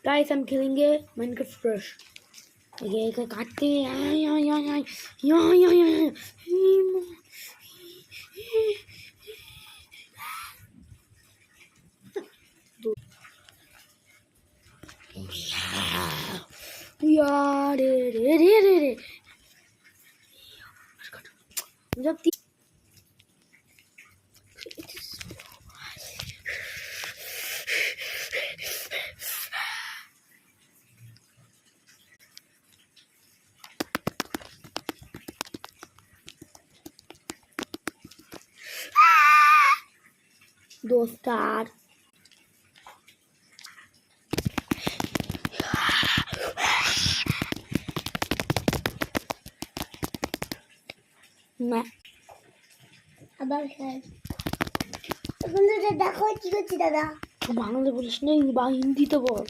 Guys हम खेलेंगे Minecraft fresh. ये काटते यार रे रे रे रे जब दो स्टार मैं আবার খাই বন্ধুরা দেখো কি করছি দাদা বাংলা বলিস না বা হিন্দিতে বল।